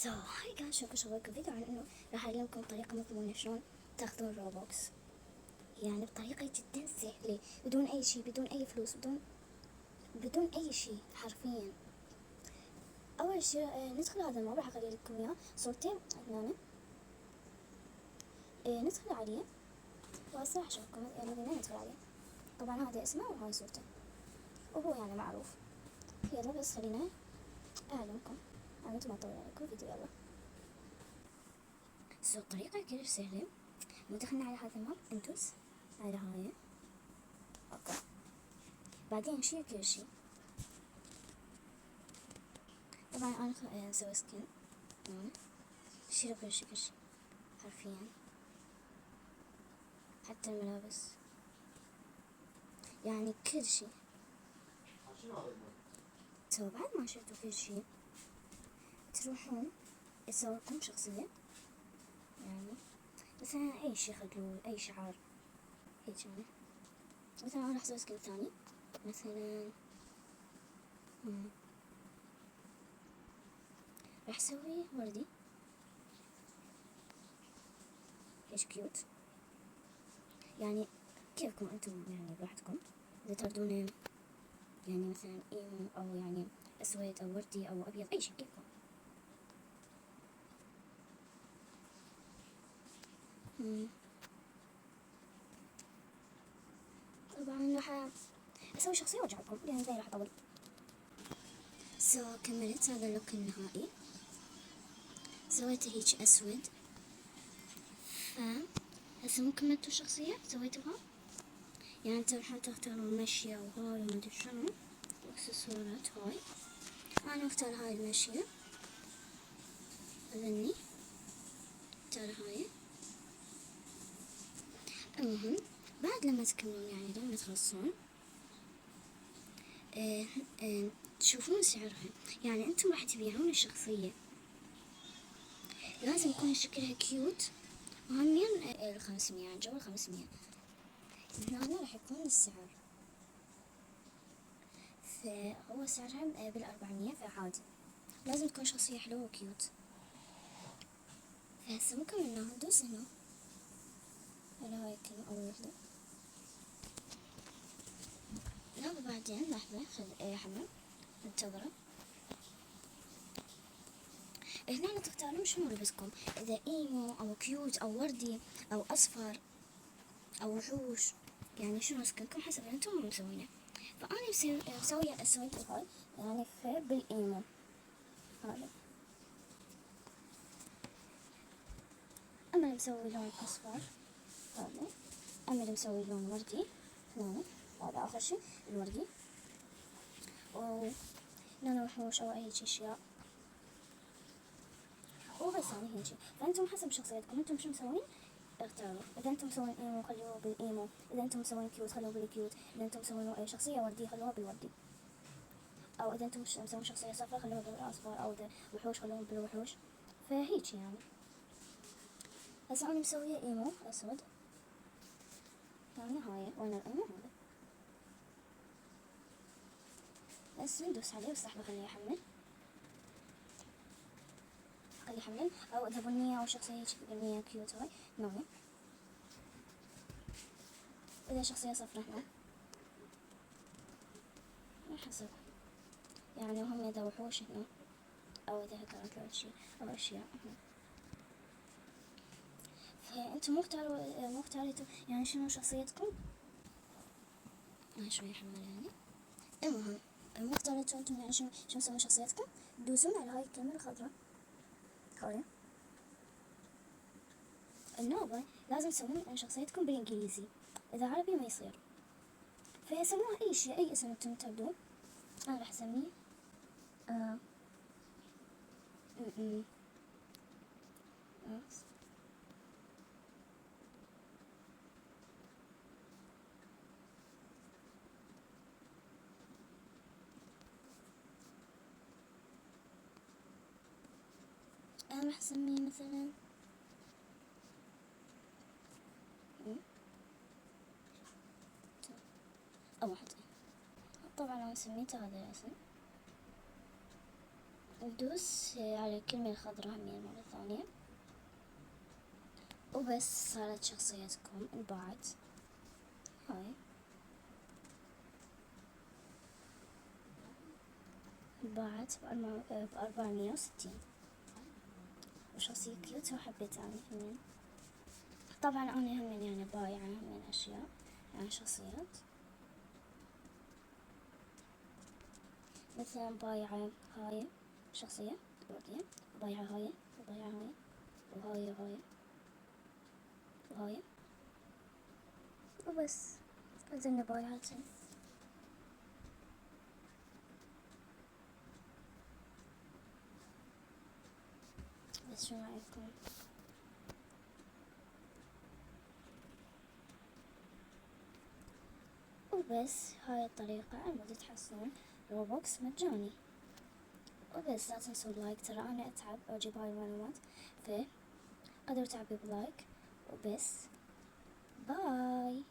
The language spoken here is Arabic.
هاي جايز، شوفوا شغلكم فيديو عن انه راح اعلمكم طريقة مضمونة شلون تاخذون روبوكس، يعني بطريقة جدا سهلة، بدون اي شي، بدون اي فلوس، بدون اي شي حرفيا. اول شي ندخل هذا الموقع، راح اخلي لكم اياه صورتين هنا. ندخل عليه، وهسه راح اشوفكم يعني بدنا ندخل عليه. طبعا هذا اسمه وهاي صورته، وهو يعني معروف. يلا بس خلينا اعلمكم، انا ما اطول عليكم فيديو. يلا الطريقة كلش سهلة. دخلنا على هذا الماب، ندوس على هاي، اوكي، بعدين نشيل كل شي. طبعا انا اسوي سكن، شيلوا كل شي، كل شي حرفيا، حتى الملابس، يعني كل شي. بعد ما شلتوا كل شي، تروحون تسوي لكم شخصية، يعني مثلا اي شي، خلوا اي شعار هيك يعني. مثلا انا راح اسوي سكن ثاني، مثلا راح اسوي وردي، ايش كيوت، يعني كيفكم انتم، يعني براحتكم. اذا تردون يعني مثلا ايمو، او يعني اسود او وردي او ابيض، اي شي كيفكم. طبعا راح اسوي شخصية وارجع لكم لان الفيديو راح اطول. كملت هذا اللوك النهائي، سويته هيك اسود. هسه مو كملتوا الشخصية سويتوها، يعني انتوا الحين تختارون مشية وهاي ومدري شنو واكسسوارات هاي. انا اختار هاي المشية، اذني اختار هاي. المهم بعد لما تكملون، يعني لما تخلصون تشوفون سعرها، يعني انتم راح تبيعون الشخصية، لازم يكون شكلها كيوت، وهمين 500، يعني جو 500. هنا راح يكون السعر، فهو سعرها بال400، فعادي لازم تكون شخصية حلوة وكيوت. فهسه مو كملناها، ندوس هنا على هاي الكلمة أول وحدة. لا بعدين لحظة، حمل انتظروا. هنا تختارون شنو لبسكم، إذا إيمو أو كيوت أو وردي أو أصفر أو وحوش، يعني شنو سكنكم حسب اللي انتم مسوينه. فأنا مسوية أسود وهاي، يعني بالإيمو هذا. أما اللي مسوي لون أصفر هذا، أما اللي مسوي لون وردي هذا آخر شي الوردي، ولون وحوش أو أي أشياء، وبس يعني هيجي. فأنتم حسب شخصيتكم انتم شو مسوين اختاروا. إذا انتم مسوين إيمو خلوه بالإيمو، إذا انتم مسوين كيوت خلوه بالكيوت، إذا انتم مسوين شخصية وردية خلوها بالوردي، أو إذا انتم مسوين شخصية صفراء خلوها بالأصفر، أو إذا وحوش خلوهم بالوحوش. فهيجي يعني. هسه أنا مسوية إيمو أسود، يعني هاي وين الإيمو هذا. بس ندوس عليه، بس لحظة خليه يحمل، خليه يحمل. أو إذا بنية أو شخصية بنية كيوت هاي نوني، إذا شخصية صفراء هنا حسب، يعني هم إذا وحوش هنا، أو إذا كانت له شيء أو أشياء هنا. فأنتم مو اختاريتوا يعني شنو شخصيتكم. شوي حمل يعني. المهم مو اختاريتوا انتم يعني شنو مسوي شخصيتكم. دوسون على هاي الكلمة الخضراء هاي، النوبة لازم تسوون شخصيتكم بالإنجليزي، إذا عربي ما يصير. فسموها أي شيء، أي اسم انتم تبدون. أنا راح أسميه آه أنا راح أسميه مثلا أو واحد. طبعا أنا سميته هذا الاسم، ندوس على الكلمة الخضراء همين مرة ثانية، وبس صارت شخصيتكم انباعت. هاي انباعت ب460، وشخصية كيوت وحبيت أنا همين. طبعا أنا همين يعني بايعة همين أشياء يعني شخصيات، مثلا بايعة هاي شخصية وردية، وبايعة هاي، وبايعة هاي، وهاي وهاي وهاي، وبس هذين بايعاتين. بس شو رأيكم؟ وبس هاي الطريقة عمود تحصلون روبوكس مجاني. وبس لا تنسوا اللايك، ترى أنا أتعب أجيب هاي المعلومات، فقدروا تعبي بلايك. وبس باي.